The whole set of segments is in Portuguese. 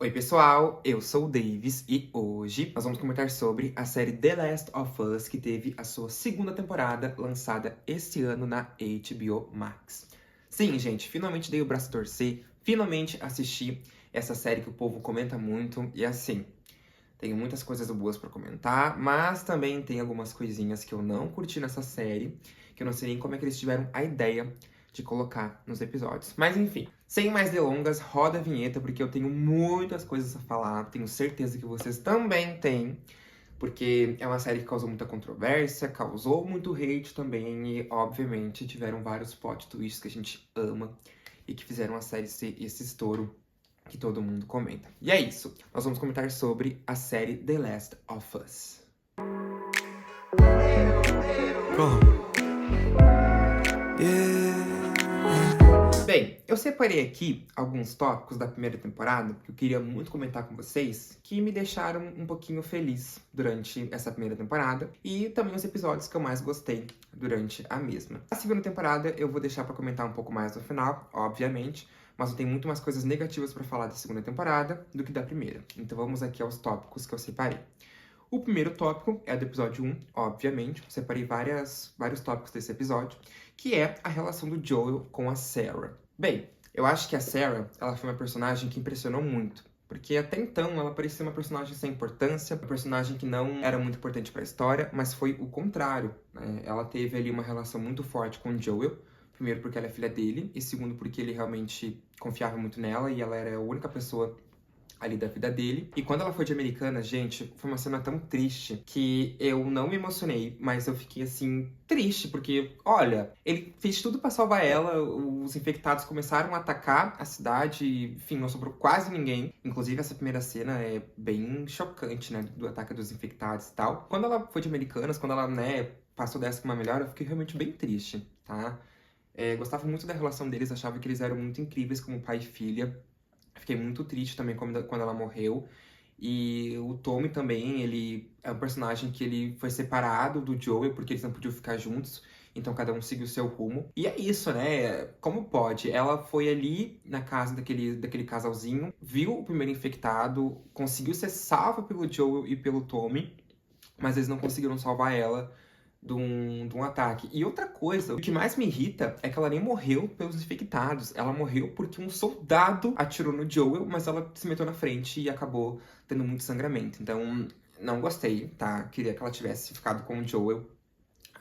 Oi pessoal, eu sou o Davis e hoje nós vamos comentar sobre a série The Last of Us, que teve a sua segunda temporada lançada este ano na HBO Max. Sim, gente, finalmente dei o braço a torcer, finalmente assisti essa série que o povo comenta muito e assim, tenho muitas coisas boas pra comentar, mas também tem algumas coisinhas que eu não curti nessa série, que eu não sei nem como é que eles tiveram a ideia de colocar nos episódios. Mas enfim, sem mais delongas, roda a vinheta, porque eu tenho muitas coisas a falar, tenho certeza que vocês também têm, porque é uma série que causou muita controvérsia, causou muito hate também, e obviamente tiveram vários plot twists que a gente ama e que fizeram a série ser esse estouro que todo mundo comenta. E é isso, nós vamos comentar sobre a série The Last of Us. Bem, eu separei aqui alguns tópicos da primeira temporada que eu queria muito comentar com vocês, que me deixaram um pouquinho feliz durante essa primeira temporada, e também os episódios que eu mais gostei durante a mesma. A segunda temporada eu vou deixar pra comentar um pouco mais no final, obviamente, mas eu tenho muito mais coisas negativas pra falar da segunda temporada do que da primeira. Então vamos aqui aos tópicos que eu separei. O primeiro tópico é do episódio 1, obviamente. Separei vários tópicos desse episódio, que é a relação do Joel com a Sarah. Bem, eu acho que a Sarah, ela foi uma personagem que impressionou muito. Porque até então ela parecia uma personagem sem importância, uma personagem que não era muito importante para a história, mas foi o contrário, né? Ela teve ali uma relação muito forte com o Joel, primeiro porque ela é filha dele, e segundo porque ele realmente confiava muito nela e ela era a única pessoa ali da vida dele. E quando ela foi de Americana, gente, foi uma cena tão triste que eu não me emocionei, mas eu fiquei assim, triste, porque, olha, ele fez tudo pra salvar ela, os infectados começaram a atacar a cidade, enfim, não sobrou quase ninguém. Inclusive, essa primeira cena é bem chocante, né, do ataque dos infectados e tal. Quando ela foi de Americanas, quando ela, né, passou dessa pra uma melhor, eu fiquei realmente bem triste, tá? Gostava muito da relação deles, achava que eles eram muito incríveis como pai e filha. Fiquei muito triste também quando ela morreu. E o Tommy também, ele é um personagem que ele foi separado do Joel porque eles não podiam ficar juntos. Então cada um seguiu o seu rumo. E é isso, né? Como pode? Ela foi ali na casa daquele casalzinho, viu o primeiro infectado, conseguiu ser salva pelo Joel e pelo Tommy, mas eles não conseguiram salvar ela de um ataque. E outra coisa, o que mais me irrita é que ela nem morreu pelos infectados. Ela morreu porque um soldado atirou no Joel, mas ela se meteu na frente e acabou tendo muito sangramento. Então, não gostei, tá? Queria que ela tivesse ficado com o Joel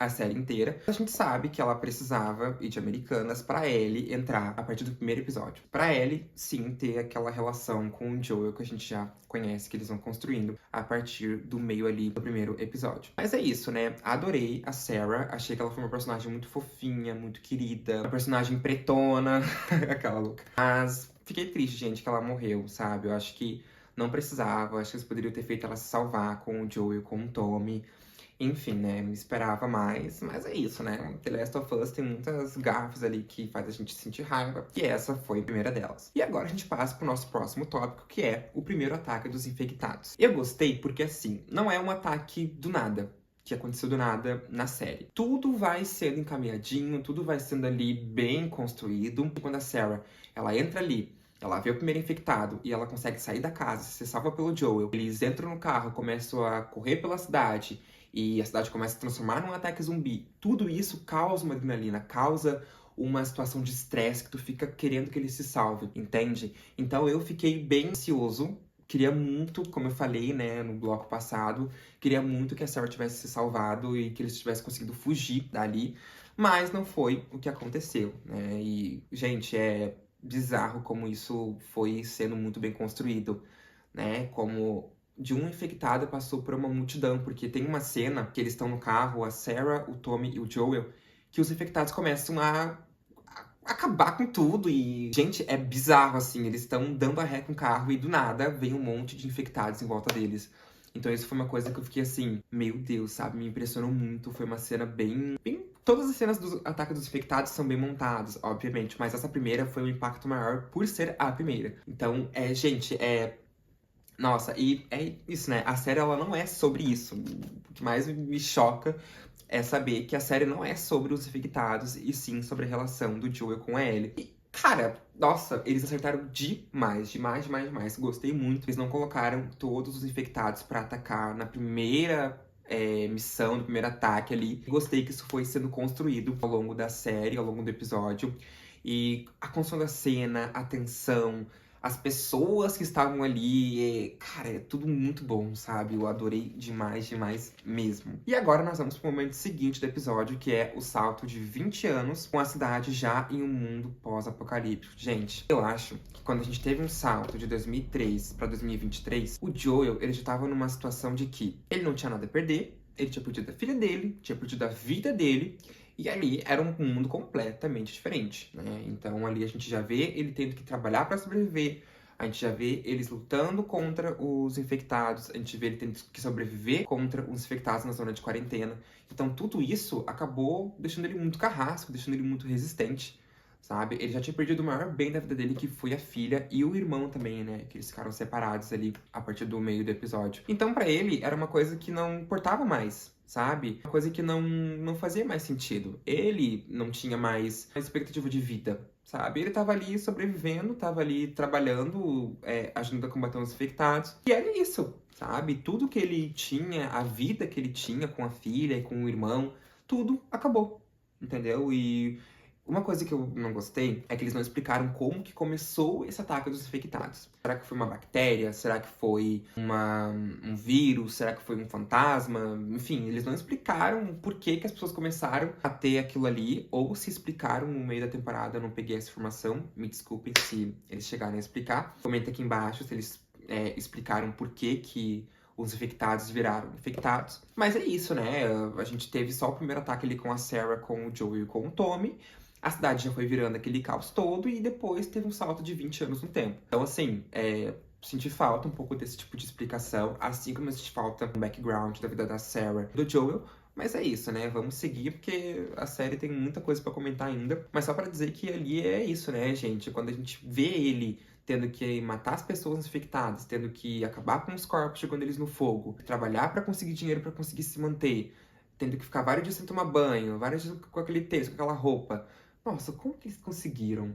a série inteira. A gente sabe que ela precisava ir de Americanas pra Ellie entrar a partir do primeiro episódio. Pra Ellie, sim, ter aquela relação com o Joel que a gente já conhece, que eles vão construindo a partir do meio ali do primeiro episódio. Mas é isso, né? Adorei a Sarah. Achei que ela foi uma personagem muito fofinha, muito querida. Uma personagem pretona, aquela louca. Mas fiquei triste, gente, que ela morreu, sabe? Eu acho que não precisava. Acho que eles poderiam ter feito ela se salvar com o Joel, com o Tommy. Enfim, né, me esperava mais, mas é isso, né? The Last of Us tem muitas gafes ali que faz a gente sentir raiva, e essa foi a primeira delas. E agora a gente passa pro nosso próximo tópico, que é o primeiro ataque dos infectados. Eu gostei porque, assim, não é um ataque do nada, que aconteceu do nada na série. Tudo vai sendo encaminhadinho, tudo vai sendo ali bem construído. Quando a Sarah, ela entra ali, ela vê o primeiro infectado e ela consegue sair da casa, ser salva pelo Joel. Eles entram no carro, começam a correr pela cidade e a cidade começa a se transformar num ataque zumbi. Tudo isso causa uma adrenalina, causa uma situação de estresse que tu fica querendo que ele se salve, entende? Então eu fiquei bem ansioso. Queria muito, como eu falei, né, no bloco passado, queria muito que a Sarah tivesse se salvado e que eles tivessem conseguido fugir dali, mas não foi o que aconteceu, né? E, gente, é bizarro como isso foi sendo muito bem construído, né? Como de um infectado passou por uma multidão, porque tem uma cena que eles estão no carro, a Sarah, o Tommy e o Joel, que os infectados começam a acabar com tudo e, gente, é bizarro, assim, eles estão dando a ré com o carro e do nada vem um monte de infectados em volta deles. Então isso foi uma coisa que eu fiquei assim, meu Deus, sabe, me impressionou muito, foi uma cena bem... Todas as cenas do ataque dos infectados são bem montadas, obviamente, mas essa primeira foi um impacto maior por ser a primeira. Então, gente, nossa, e é isso, né? A série, ela não é sobre isso. O que mais me choca é saber que a série não é sobre os infectados, e sim sobre a relação do Joel com a Ellie. E, Cara, nossa, eles acertaram demais, demais, demais, demais. Gostei muito. Eles não colocaram todos os infectados pra atacar na primeira missão, no primeiro ataque ali. Gostei que isso foi sendo construído ao longo da série, ao longo do episódio. E a construção da cena, a tensão, as pessoas que estavam ali, cara, é tudo muito bom, sabe? Eu adorei demais, demais mesmo. E agora nós vamos pro momento seguinte do episódio, que é o salto de 20 anos com a cidade já em um mundo pós-apocalíptico. Gente, eu acho que quando a gente teve um salto de 2003 pra 2023, o Joel, ele já tava numa situação de que ele não tinha nada a perder, ele tinha perdido a filha dele, tinha perdido a vida dele, e ali era um mundo completamente diferente, né? Então ali a gente já vê ele tendo que trabalhar para sobreviver, a gente já vê eles lutando contra os infectados, a gente vê ele tendo que sobreviver contra os infectados na zona de quarentena. Então tudo isso acabou deixando ele muito carrasco, deixando ele muito resistente, sabe? Ele já tinha perdido o maior bem da vida dele, que foi a filha e o irmão também, né? Que eles ficaram separados ali a partir do meio do episódio. Então pra ele era uma coisa que não importava mais, sabe? Uma coisa que não fazia mais sentido. Ele não tinha mais uma expectativa de vida, sabe? Ele tava ali sobrevivendo, tava ali trabalhando, ajudando a combater os infectados. E era isso, sabe? Tudo que ele tinha, a vida que ele tinha com a filha e com o irmão, tudo acabou, entendeu? E uma coisa que eu não gostei é que eles não explicaram como que começou esse ataque dos infectados. Será que foi uma bactéria? Será que foi um vírus? Será que foi um fantasma? Enfim, eles não explicaram por que as pessoas começaram a ter aquilo ali, ou se explicaram no meio da temporada. Eu não peguei essa informação, me desculpem se eles chegaram a explicar. Comenta aqui embaixo se eles explicaram por que os infectados viraram infectados. Mas é isso, né? A gente teve só o primeiro ataque ali com a Sarah, com o Joey e com o Tommy. A cidade já foi virando aquele caos todo e depois teve um salto de 20 anos no tempo. Então, assim, senti falta um pouco desse tipo de explicação, assim como eu senti falta um background da vida da Sarah e do Joel. Mas é isso, né? Vamos seguir, porque a série tem muita coisa pra comentar ainda. Mas só pra dizer que ali é isso, né, gente? Quando a gente vê ele tendo que matar as pessoas infectadas, tendo que acabar com os corpos, jogando eles no fogo, trabalhar pra conseguir dinheiro, pra conseguir se manter, tendo que ficar vários dias sem tomar banho, vários dias com aquele texto, com aquela roupa. Nossa, como que eles conseguiram,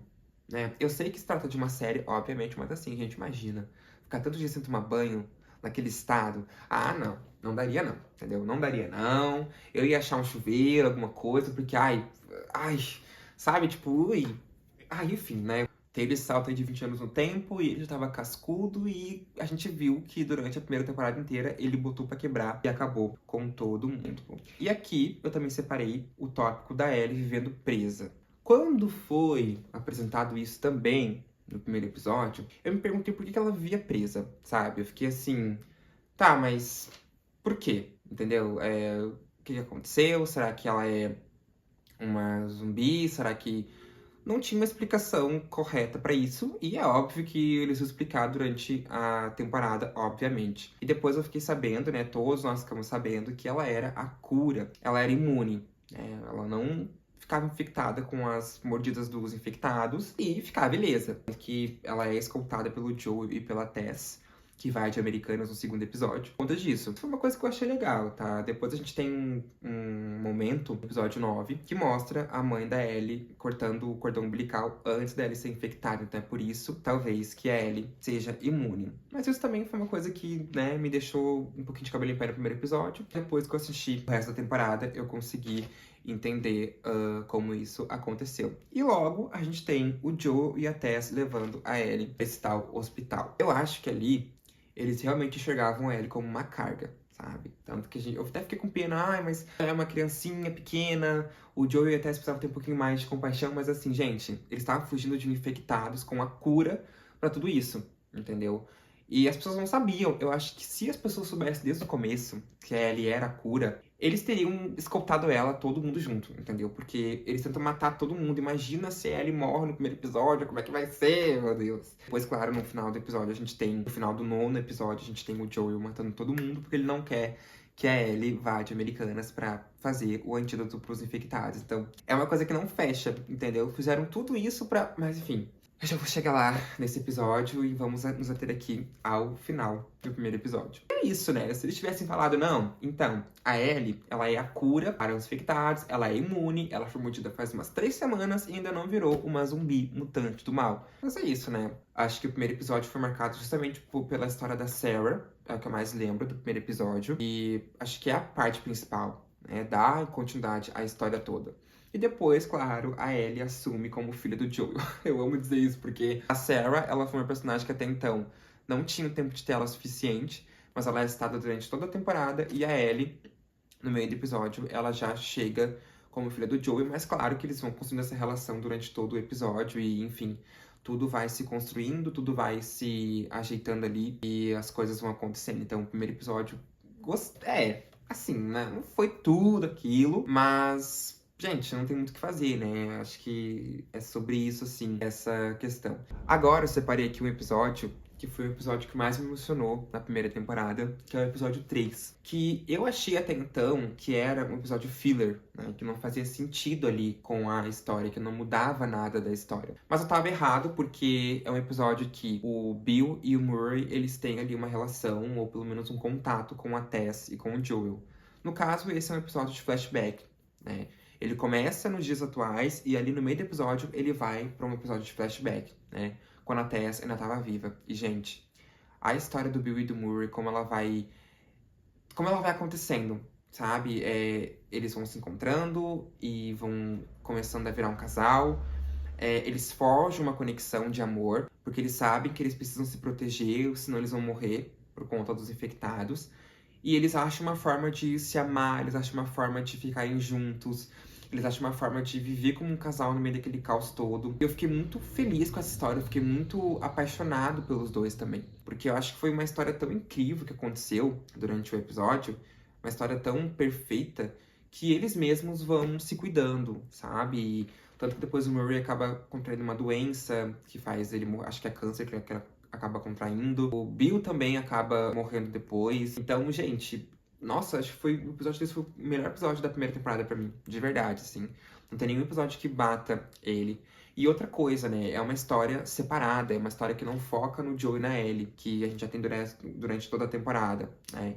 né? Eu sei que se trata de uma série, obviamente, mas assim, gente, imagina. Ficar tantos dias sem tomar banho, naquele estado. Ah, não. Não daria não, entendeu? Não daria não. Eu ia achar um chuveiro, alguma coisa, porque, ai, sabe? Tipo, ui. Enfim, né? Teve esse salto aí de 20 anos no tempo e ele já tava cascudo e a gente viu que durante a primeira temporada inteira ele botou pra quebrar e acabou com todo mundo. E aqui eu também separei o tópico da Ellie vivendo presa. Quando foi apresentado isso também, no primeiro episódio, eu me perguntei por que ela vivia presa, sabe? Eu fiquei assim, tá, mas por quê? Entendeu? O que aconteceu? Será que ela é uma zumbi? Será que... Não tinha uma explicação correta pra isso, e é óbvio que eles vão explicar durante a temporada, obviamente. E depois eu fiquei sabendo, né, todos nós ficamos sabendo que ela era a cura, ela era imune, né? Ela não ficava infectada com as mordidas dos infectados e ficava beleza. Que ela é escoltada pelo Joe e pela Tess, que vai de Americanas no segundo episódio. Por conta disso. Foi uma coisa que eu achei legal, tá? Depois a gente tem um momento, no episódio 9, que mostra a mãe da Ellie cortando o cordão umbilical antes da Ellie ser infectada. Então é por isso, talvez, que a Ellie seja imune. Mas isso também foi uma coisa que, né, me deixou um pouquinho de cabelo em pé no primeiro episódio. Depois que eu assisti o resto da temporada, eu consegui entender como isso aconteceu. E logo, a gente tem o Joe e a Tess levando a Ellie para esse tal hospital. Eu acho que ali eles realmente enxergavam a Ellie como uma carga, sabe? Tanto que eu até fiquei com pena, mas ela é uma criancinha pequena, o Joe e a Tess precisavam ter um pouquinho mais de compaixão, mas assim, gente, eles estavam fugindo de infectados com a cura pra tudo isso, entendeu? E as pessoas não sabiam. Eu acho que se as pessoas soubessem desde o começo que a Ellie era a cura, eles teriam escoltado ela, todo mundo junto, entendeu? Porque eles tentam matar todo mundo. Imagina se a Ellie morre no primeiro episódio, como é que vai ser, meu Deus? Depois, claro, no final do episódio, no final do 9º episódio, a gente tem o Joel matando todo mundo, porque ele não quer que a Ellie vá de Americanas pra fazer o antídoto pros infectados. Então, é uma coisa que não fecha, entendeu? Fizeram tudo isso pra... Mas, enfim, Eu já vou chegar lá nesse episódio e vamos nos ater aqui ao final do primeiro episódio. É isso, né? Se eles tivessem falado, não, então, a Ellie, ela é a cura para os infectados, ela é imune, ela foi mordida faz umas 3 semanas e ainda não virou uma zumbi mutante do mal. Mas é isso, né? Acho que o primeiro episódio foi marcado justamente pela história da Sarah, é o que eu mais lembro do primeiro episódio, e acho que é a parte principal, né? Dar continuidade à história toda. E depois, claro, a Ellie assume como filha do Joel. Eu amo dizer isso, porque a Sarah, ela foi uma personagem que até então não tinha tempo de tela suficiente, mas ela é citada durante toda a temporada, e a Ellie, no meio do episódio, ela já chega como filha do Joel, mas claro que eles vão construindo essa relação durante todo o episódio, e enfim, tudo vai se construindo, tudo vai se ajeitando ali, e as coisas vão acontecendo. Então, o primeiro episódio, assim, né? Não foi tudo aquilo, mas gente, não tem muito o que fazer, né? Acho que é sobre isso, assim, essa questão. Agora eu separei aqui um episódio que foi o episódio que mais me emocionou na primeira temporada, que é o episódio 3. Que eu achei até então que era um episódio filler, né? Que não fazia sentido ali com a história, que não mudava nada da história. Mas eu tava errado, porque é um episódio que o Bill e o Murray, eles têm ali uma relação, ou pelo menos um contato com a Tess e com o Joel. No caso, esse é um episódio de flashback, né? Ele começa nos dias atuais e ali no meio do episódio ele vai para um episódio de flashback, né? Quando a Tess ainda estava viva. E, gente, a história do Bill e do Murray, como ela vai acontecendo, sabe? Eles vão se encontrando e vão começando a virar um casal. Eles forjam uma conexão de amor, porque eles sabem que eles precisam se proteger, senão eles vão morrer por conta dos infectados. E eles acham uma forma de se amar, eles acham uma forma de ficarem juntos, eles acham uma forma de viver como um casal no meio daquele caos todo. Eu fiquei muito feliz com essa história, eu fiquei muito apaixonado pelos dois também. Porque eu acho que foi uma história tão incrível que aconteceu durante o episódio, uma história tão perfeita, que eles mesmos vão se cuidando, sabe? E tanto que depois o Murray acaba contraindo uma doença que faz ele morrer, acho que é câncer, que acaba contraindo. O Bill também acaba morrendo depois. Então, gente, nossa, acho que o episódio desse foi o melhor episódio da primeira temporada pra mim. De verdade, assim. Não tem nenhum episódio que bata ele. E outra coisa, né? É uma história separada. É uma história que não foca no Joe e na Ellie. Que a gente já tem durante toda a temporada, né?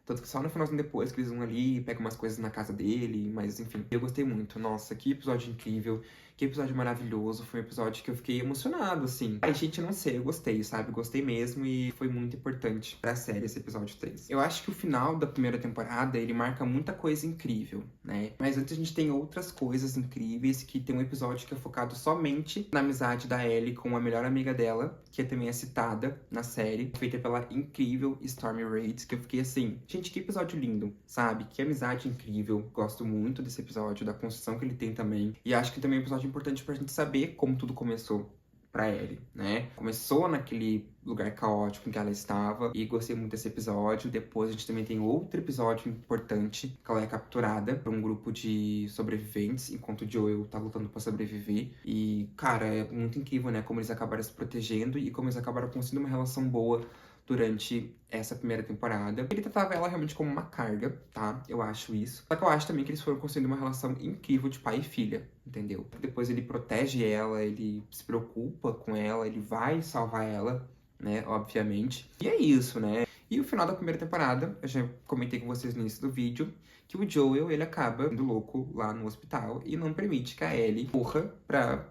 Tanto que só no finalzinho depois que eles vão ali, pegam umas coisas na casa dele. Mas, enfim, eu gostei muito. Nossa, que episódio incrível. Que episódio maravilhoso. Foi um episódio que eu fiquei emocionado, assim. Ai, gente, não sei, eu gostei, sabe? Gostei mesmo e foi muito importante pra série esse episódio 3. Eu acho que o final da primeira temporada, ele marca muita coisa incrível, né? Mas antes a gente tem outras coisas incríveis, que tem um episódio que é focado somente na amizade da Ellie com a melhor amiga dela, que também é citada na série, feita pela incrível Stormy Reid, que eu fiquei assim, gente, que episódio lindo, sabe? Que amizade incrível. Gosto muito desse episódio, da construção que ele tem também. E acho que também é um episódio importante pra gente saber como tudo começou pra Ellie, né? Começou naquele lugar caótico em que ela estava e gostei muito desse episódio. Depois a gente também tem outro episódio importante, que ela é capturada por um grupo de sobreviventes, enquanto o Joel tá lutando pra sobreviver. E, cara, é muito incrível, né? Como eles acabaram se protegendo e como eles acabaram construindo uma relação boa durante essa primeira temporada. Ele tratava ela realmente como uma carga, tá? Eu acho isso. Só que eu acho também que eles foram construindo uma relação incrível de pai e filha, entendeu? Depois ele protege ela, ele se preocupa com ela, ele vai salvar ela, né? Obviamente. E é isso, né? E o final da primeira temporada, eu já comentei com vocês no início do vídeo, que o Joel, ele acaba indo louco lá no hospital e não permite que a Ellie corra pra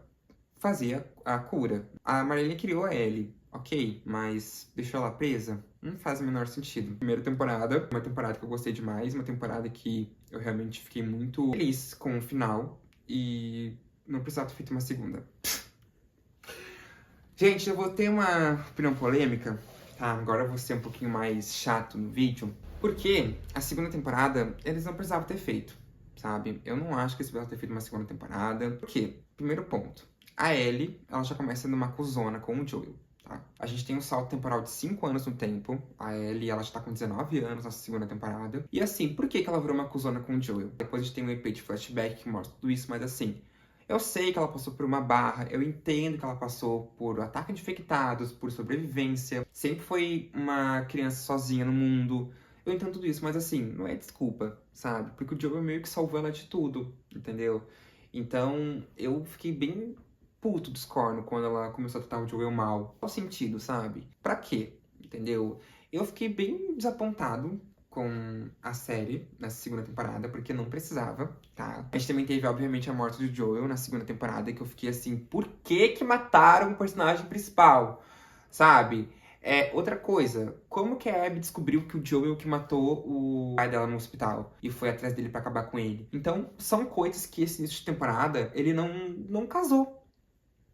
fazer a cura. A Marlene criou a Ellie, ok, mas deixou ela presa? Não faz o menor sentido. Primeira temporada, uma temporada que eu gostei demais, uma temporada que eu realmente fiquei muito feliz com o final e não precisava ter feito uma segunda. Gente, eu vou ter uma opinião polêmica, tá? Agora eu vou ser um pouquinho mais chato no vídeo, porque a segunda temporada eles não precisavam ter feito, sabe? Eu não acho que eles precisavam ter feito uma segunda temporada. Por quê? Primeiro ponto. A Ellie, ela já começa numa cuzona com o Joel, tá? A gente tem um salto temporal de 5 anos no tempo. A Ellie, ela já tá com 19 anos na segunda temporada. E assim, por que ela virou uma cuzona com o Joel? Depois a gente tem um EP de flashback que mostra tudo isso, mas assim, eu sei que ela passou por uma barra, eu entendo que ela passou por ataque de infectados, por sobrevivência. Sempre foi uma criança sozinha no mundo. Eu entendo tudo isso, mas assim, não é desculpa, sabe? Porque o Joel meio que salvou ela de tudo, entendeu? Então, eu fiquei bem puto dos cornos quando ela começou a tratar o Joel mal. Qual sentido, sabe? Pra quê? Entendeu? Eu fiquei bem desapontado com a série nessa segunda temporada, porque não precisava, tá? A gente também teve, obviamente, a morte do Joel na segunda temporada, que eu fiquei assim, por que mataram o personagem principal? Sabe? Outra coisa, como que a Abby descobriu que o Joel que matou o pai dela no hospital e foi atrás dele pra acabar com ele? Então, são coisas que esse início de temporada, ele não casou.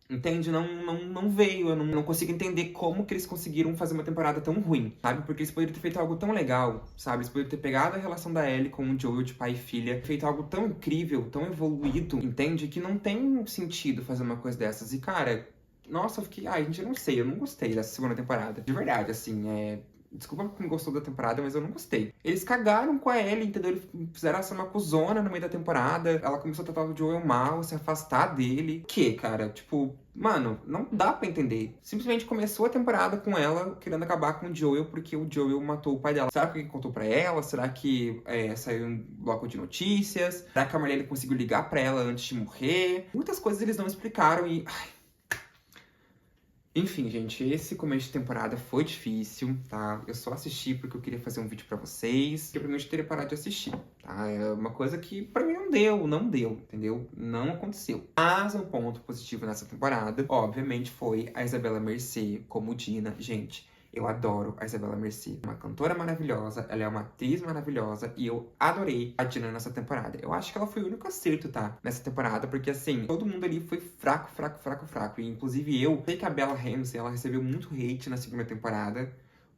Entende? Não veio. Eu não consigo entender como que eles conseguiram fazer uma temporada tão ruim, sabe? Porque eles poderiam ter feito algo tão legal, sabe? Eles poderiam ter pegado a relação da Ellie com o Joel de pai e filha, feito algo tão incrível, tão evoluído, entende? Que não tem sentido fazer uma coisa dessas. E, cara, nossa, eu fiquei... Ai, gente, eu não sei. Eu não gostei dessa segunda temporada. De verdade, assim, Desculpa quem gostou da temporada, mas eu não gostei. Eles cagaram com a Ellie, entendeu? Eles fizeram essa uma cuzona no meio da temporada. Ela começou a tratar o Joel mal, se afastar dele. Que, cara? Tipo, mano, não dá pra entender. Simplesmente começou a temporada com ela querendo acabar com o Joel porque o Joel matou o pai dela. Será que alguém contou pra ela? Será que saiu um bloco de notícias? Será que a Marlene conseguiu ligar pra ela antes de morrer? Muitas coisas eles não explicaram e... Enfim, gente, esse começo de temporada foi difícil, tá? Eu só assisti porque eu queria fazer um vídeo pra vocês. E pra mim eu teria parado de assistir, tá? É uma coisa que pra mim não deu, entendeu? Não aconteceu. Mas um ponto positivo nessa temporada, obviamente, foi a Isabela Mercê como Dina. Gente, eu adoro a Isabela Mercê. Uma cantora maravilhosa, ela é uma atriz maravilhosa e eu adorei a Dina nessa temporada. Eu acho que ela foi o único acerto, tá? Nessa temporada, porque assim, todo mundo ali foi fraco. E inclusive eu sei que a Bella Ramsey, ela recebeu muito hate na segunda temporada.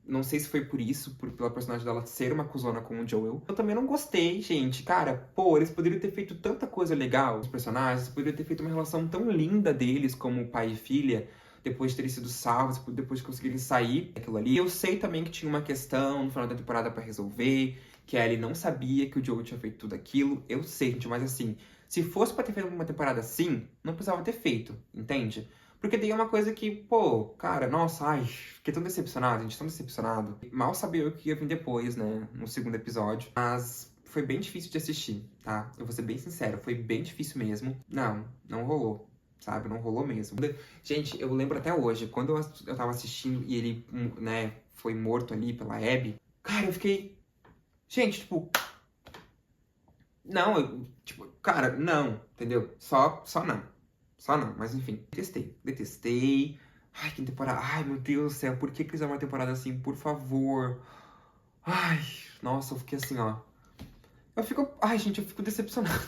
Não sei se foi por isso, pela personagem dela ser uma cuzona com o Joel. Eu também não gostei, gente. Cara, pô, eles poderiam ter feito tanta coisa legal, os personagens. Eles poderiam ter feito uma relação tão linda deles como pai e filha, depois de terem sido salvos, depois de conseguirem sair daquilo ali. Eu sei também que tinha uma questão no final da temporada pra resolver, que a Ellie não sabia que o Joel tinha feito tudo aquilo. Eu sei, gente, mas assim, se fosse pra ter feito uma temporada assim, não precisava ter feito, entende? Porque daí é uma coisa que, pô, cara, nossa, ai, fiquei tão decepcionado, gente, tão decepcionado. Mal sabia o que ia vir depois, né, no segundo episódio. Mas foi bem difícil de assistir, tá? Eu vou ser bem sincero, foi bem difícil mesmo. Não rolou, sabe? Não rolou mesmo. Gente, eu lembro até hoje, quando eu tava assistindo e ele, né, foi morto ali pela Abby, cara, eu fiquei... Gente, tipo... Não, tipo, cara, não, entendeu? Só não. Só não, mas enfim, detestei. Ai, que temporada. Ai, meu Deus do céu, por que fizeram uma temporada assim? Por favor. Ai, nossa, eu fiquei assim, ó. Ai, gente, eu fico decepcionado.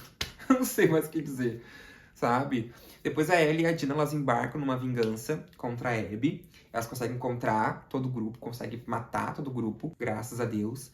Eu não sei mais o que dizer, sabe? Depois a Ellie e a Dina, elas embarcam numa vingança contra a Abby. Elas conseguem encontrar todo o grupo, conseguem matar todo o grupo, graças a Deus.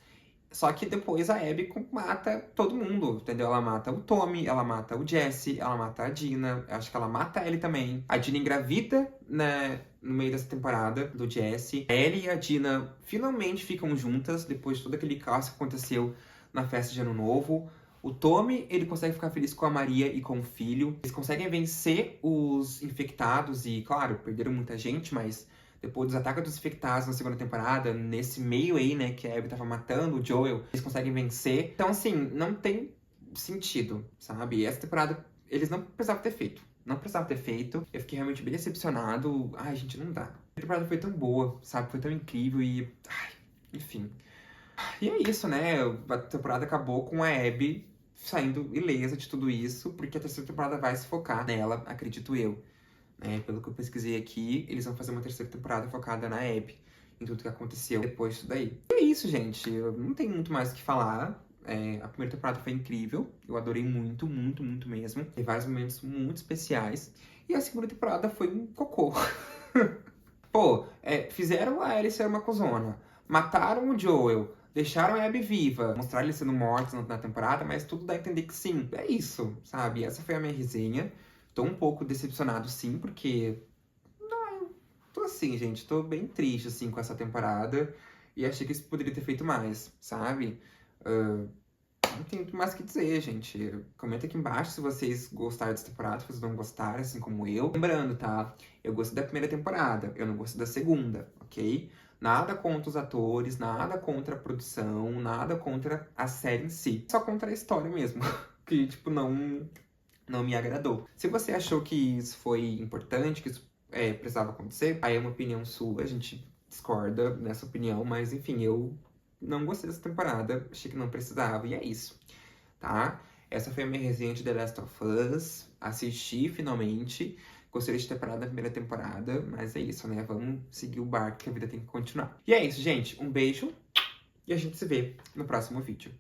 Só que depois a Abby mata todo mundo, entendeu? Ela mata o Tommy, ela mata o Jesse, ela mata a Dina, acho que ela mata ele também. A Dina engravida, né, no meio dessa temporada do Jesse. A Ellie e a Dina finalmente ficam juntas, depois de todo aquele caos que aconteceu na festa de Ano Novo. O Tommy, ele consegue ficar feliz com a Maria e com o filho. Eles conseguem vencer os infectados e, claro, perderam muita gente, mas... Depois dos ataques dos infectados na segunda temporada, nesse meio aí, né, que a Abby tava matando o Joel, eles conseguem vencer. Então, assim, não tem sentido, sabe? Essa temporada, eles não precisavam ter feito. Não precisavam ter feito. Eu fiquei realmente bem decepcionado. Ai, gente, não dá. A temporada foi tão boa, sabe? Foi tão incrível e... Ai, enfim. E é isso, né? A temporada acabou com a Abby saindo ilesa de tudo isso, porque a terceira temporada vai se focar nela, acredito eu. Pelo que eu pesquisei aqui, eles vão fazer uma terceira temporada focada na Abby, em tudo que aconteceu depois disso daí. E é isso, gente. Eu não tenho muito mais o que falar. A primeira temporada foi incrível. Eu adorei muito mesmo. Tem vários momentos muito especiais. E a segunda temporada foi um cocô. Pô, fizeram a Ellie ser uma cuzona. Mataram o Joel. Deixaram a Abby viva. Mostraram ele sendo morto na temporada, mas tudo dá a entender que sim. É isso, sabe? Essa foi a minha resenha. Tô um pouco decepcionado, sim, porque... Tô assim, gente. Tô bem triste, assim, com essa temporada. E achei que isso poderia ter feito mais, sabe? Não tem muito mais o que dizer, gente. Comenta aqui embaixo se vocês gostaram dessa temporada, se vocês não gostaram, assim como eu. Lembrando, tá? Eu gostei da primeira temporada, eu não gostei da segunda, ok? Nada contra os atores, nada contra a produção, nada contra a série em si. Só contra a história mesmo. Que, tipo, não não me agradou. Se você achou que isso foi importante, que isso precisava acontecer, aí é uma opinião sua, a gente discorda nessa opinião, mas enfim, eu não gostei dessa temporada, achei que não precisava, e é isso, tá? Essa foi a minha resenha de The Last of Us, assisti finalmente, gostaria de ter parado na primeira temporada, mas é isso, né? Vamos seguir o barco que a vida tem que continuar. E é isso, gente, um beijo e a gente se vê no próximo vídeo.